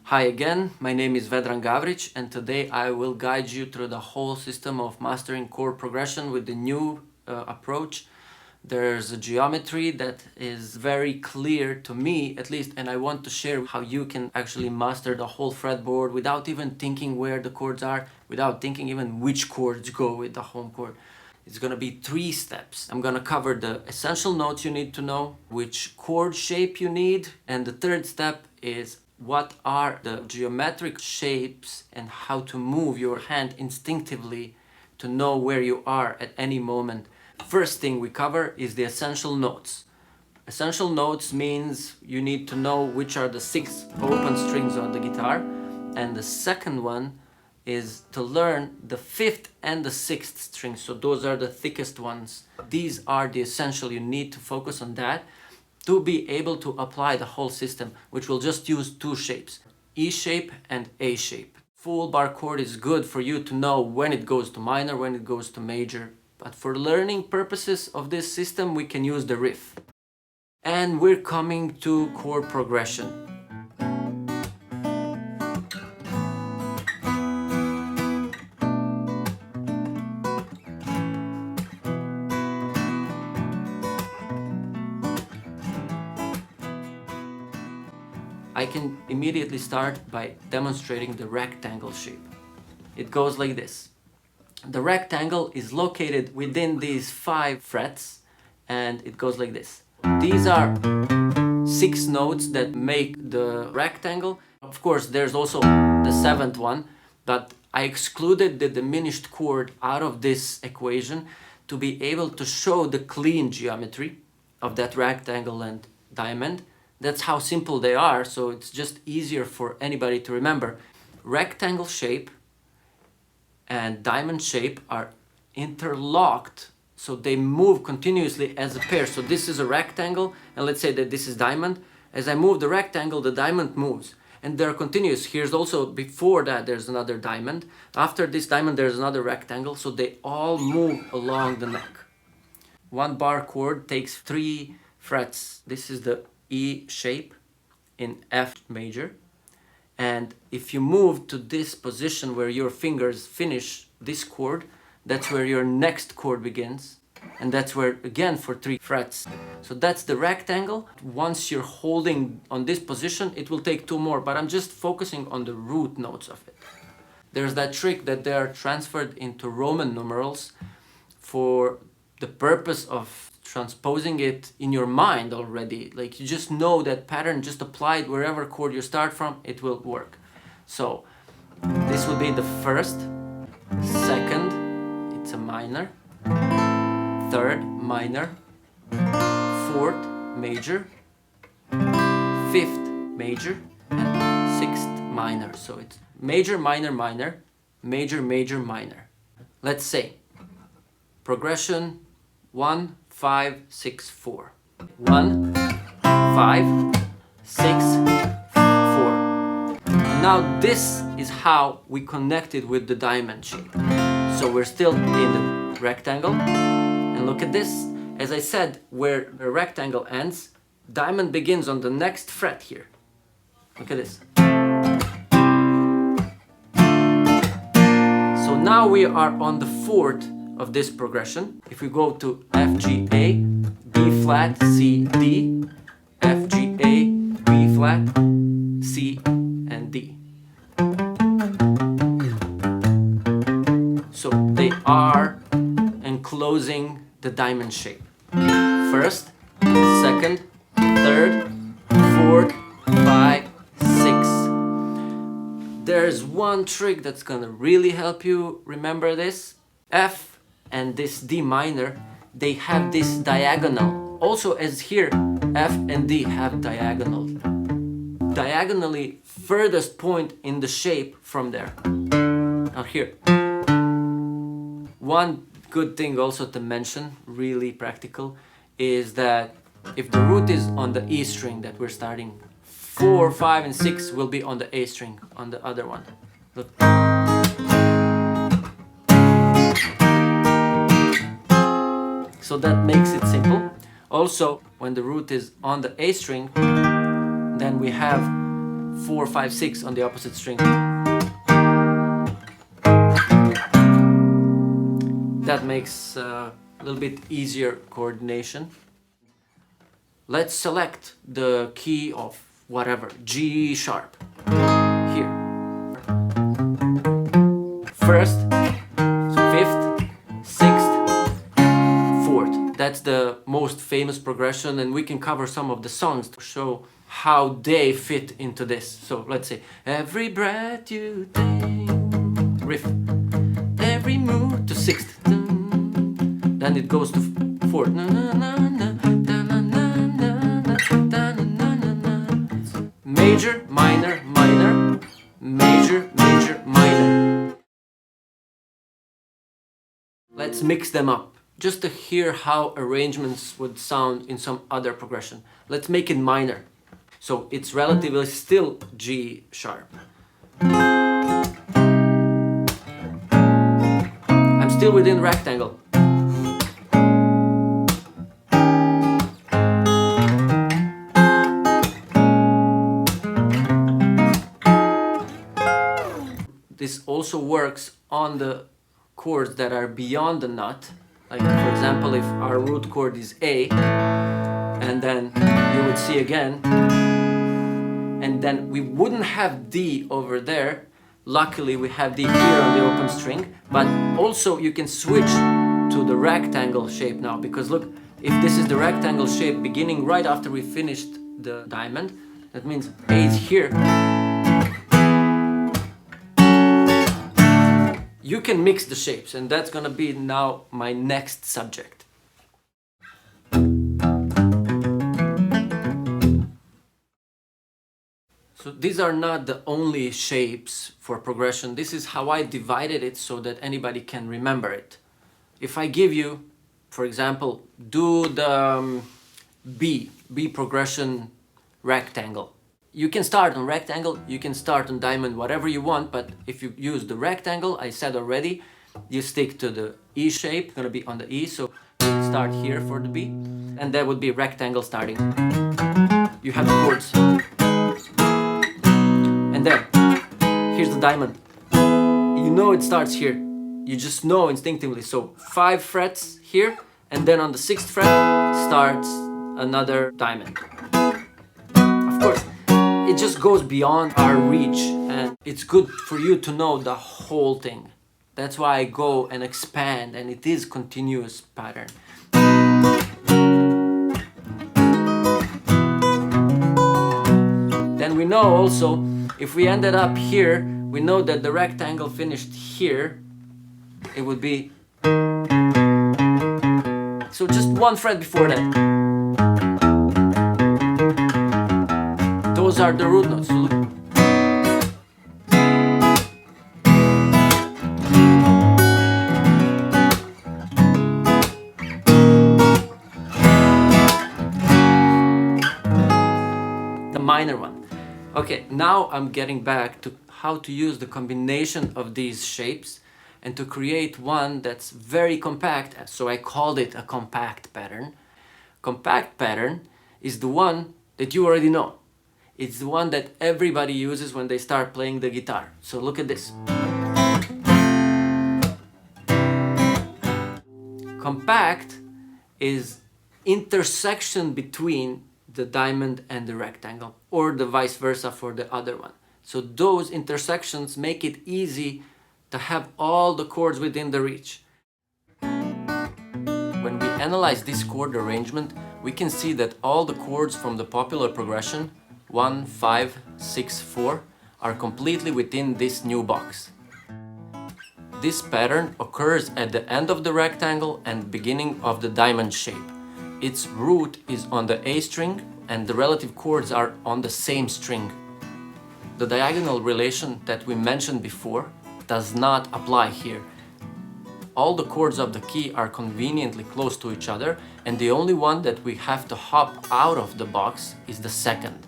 Hi again, my name is Vedran Gavric and today I will guide you through the whole system of mastering chord progression with the new approach. There's a geometry that is very clear to me at least, and I want to share how you can actually master the whole fretboard without even thinking where the chords are, without thinking even which chords go with the home chord. It's going to be 3 steps. I'm going to cover the essential notes you need to know, which chord shape you need, and the third step is what are the geometric shapes and how to move your hand instinctively to know where you are at any moment. First thing we cover is the essential notes. Essential notes means you need to know which are the 6 open strings on the guitar, and the second one is to learn the 5th and the 6th strings, so those are the thickest ones. These are the essential, you need to focus on that to be able to apply the whole system, which will just use 2 shapes, E shape and A shape. Full bar chord is good for you to know when it goes to minor, when it goes to major, but for learning purposes of this system we can use the riff. And we're coming to chord progression. I can immediately start by demonstrating the rectangle shape. It goes like this. The rectangle is located within these 5 frets and it goes like this. These are 6 notes that make the rectangle. Of course, there's also the 7th one, but I excluded the diminished chord out of this equation to be able to show the clean geometry of that rectangle and diamond. That's how simple they are, so it's just easier for anybody to remember. Rectangle shape and diamond shape are interlocked, so they move continuously as a pair. So this is a rectangle, and let's say that this is diamond. As I move the rectangle, the diamond moves, and they're continuous. Here's also, before that, there's another diamond. After this diamond, there's another rectangle, so they all move along the neck. 1 bar chord takes 3 frets. This is the E shape in F major, and if you move to this position where your fingers finish this chord, that's where your next chord begins, and that's where again for 3 frets. So that's the rectangle. Once you're holding on this position, it will take 2 more, but I'm just focusing on the root notes of it. There's that trick that they are transferred into Roman numerals for the purpose of transposing it in your mind already. Like, you just know that pattern, just applied wherever chord you start from, it will work. So this will be the 1st, 2nd, it's a minor, 3rd minor, 4th major, 5th major, and 6th minor. So it's major, minor, minor, major, major, minor. Let's say progression 1, 5, 6, 4. 1, 5, 6, 4. Now this is how we connected with the diamond shape. So we're still in the rectangle, and look at this. As I said, where the rectangle ends, diamond begins on the next fret here. Look at this. So now we are on the 4th of this progression. If we go to F, G, A, B flat, C, D, F, G, A, B flat, C, and D. So they are enclosing the diamond shape. 1st, 2nd, 3rd, 4th, 5, 6. There's one trick that's gonna really help you remember this. F and this D minor, they have this diagonal. Also, as here, F and D have diagonal. Diagonally furthest point in the shape from there. Now here. One good thing also to mention, really practical, is that if the root is on the E string that we're starting, 4, 5, and 6 will be on the A string, on the other one. Look. So that makes it simple. Also, when the root is on the A string, then we have 4, 5, 6 on the opposite string. That makes a little bit easier coordination. Let's select the key of whatever, G sharp, here. First, fifth, sixth, fourth. That's the most famous progression, and we can cover some of the songs to show how they fit into this. So let's say, every breath you take, riff, every move to sixth, then it goes to fourth. Major, minor, minor, major, major, minor. Let's mix them up, just to hear how arrangements would sound in some other progression. Let's make it minor. So it's relatively still G sharp. I'm still within rectangle. This also works on the chords that are beyond the nut. Like for example, if our root chord is A, and then you would see again, and then we wouldn't have D over there. Luckily we have D here on the open string, but also you can switch to the rectangle shape now, because look, if this is the rectangle shape beginning right after we finished the diamond, that means A is here. You can mix the shapes, and that's gonna be now my next subject. So these are not the only shapes for progression. This is how I divided it so that anybody can remember it. If I give you, for example, do the B progression rectangle. You can start on rectangle, you can start on diamond, whatever you want, but if you use the rectangle, I said already, you stick to the E shape, gonna be on the E, so you start here for the B, and that would be rectangle starting. You have the chords. And then, here's the diamond. You know it starts here. You just know instinctively. So 5 frets here, and then on the 6th fret starts another diamond. Of course, it just goes beyond our reach, and it's good for you to know the whole thing. That's why I go and expand, and it is continuous pattern. Then we know also, if we ended up here, we know that the rectangle finished here, it would be, so just 1 fret before that. Those are the root notes. So look. The minor one. Okay, now I'm getting back to how to use the combination of these shapes and to create one that's very compact, so I called it a compact pattern. Compact pattern is the one that you already know. It's the one that everybody uses when they start playing the guitar. So look at this. Compact is intersection between the diamond and the rectangle, or the vice versa for the other one. So those intersections make it easy to have all the chords within the reach. When we analyze this chord arrangement, we can see that all the chords from the popular progression 1, 5, 6, 4 are completely within this new box. This pattern occurs at the end of the rectangle and beginning of the diamond shape. Its root is on the A string and the relative chords are on the same string. The diagonal relation that we mentioned before does not apply here. All the chords of the key are conveniently close to each other, and the only one that we have to hop out of the box is the second.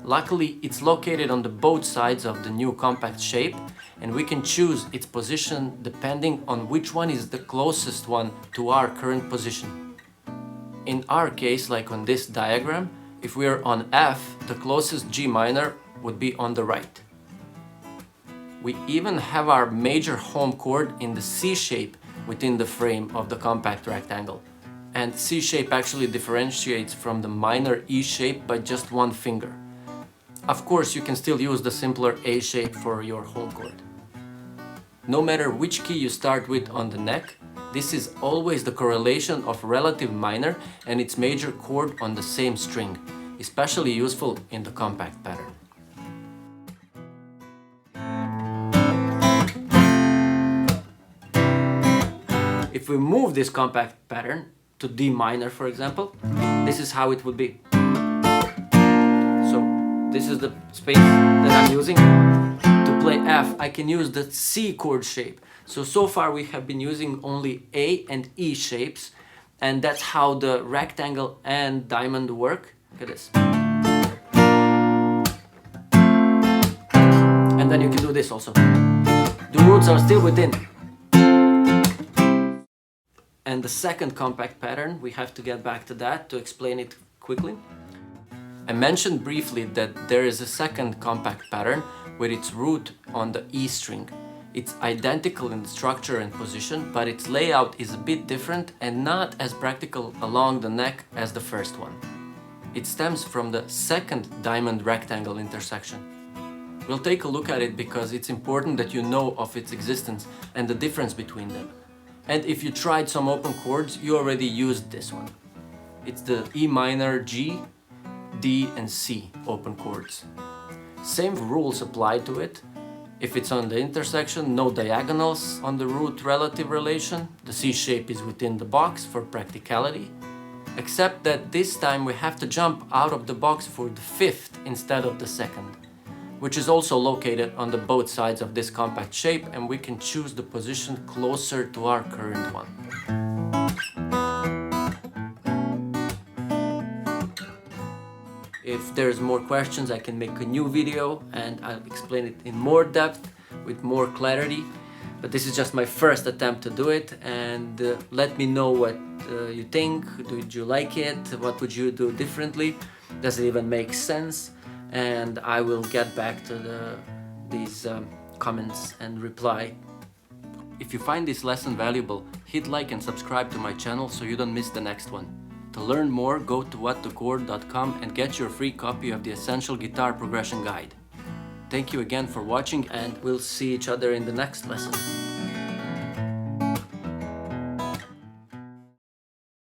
Luckily, it's located on the both sides of the new compact shape, and we can choose its position depending on which one is the closest one to our current position. In our case, like on this diagram, if we are on F, the closest G minor would be on the right. We even have our major home chord in the C shape within the frame of the compact rectangle. And C shape actually differentiates from the minor E shape by just one finger. Of course, you can still use the simpler A shape for your home chord. No matter which key you start with on the neck, this is always the correlation of relative minor and its major chord on the same string, especially useful in the compact pattern. If we move this compact pattern to D minor, for example, this is how it would be. So this is the space that I'm using. To play F, I can use the C chord shape. So far we have been using only A and E shapes, and that's how the rectangle and diamond work. Look at this. And then you can do this also. The roots are still within. And the second compact pattern, we have to get back to that to explain it quickly. I mentioned briefly that there is a second compact pattern with its root on the E string. It's identical in structure and position, but its layout is a bit different and not as practical along the neck as the first one. It stems from the second diamond rectangle intersection. We'll take a look at it because it's important that you know of its existence and the difference between them. And if you tried some open chords, you already used this one. It's the E minor, G, D and C open chords. Same rules apply to it. If it's on the intersection, no diagonals on the root relative relation. The C shape is within the box for practicality. Except that this time we have to jump out of the box for the fifth instead of the second, which is also located on the both sides of this compact shape, and we can choose the position closer to our current one. If there's more questions, I can make a new video and I'll explain it in more depth with more clarity. But this is just my first attempt to do it, and let me know what you think. Did you like it? What would you do differently? Does it even make sense? And I will get back to these comments and reply. If you find this lesson valuable, hit like and subscribe to my channel so you don't miss the next one. To learn more, go to whattochord.com and get your free copy of the Essential Guitar Progression Guide. Thank you again for watching, and we'll see each other in the next lesson.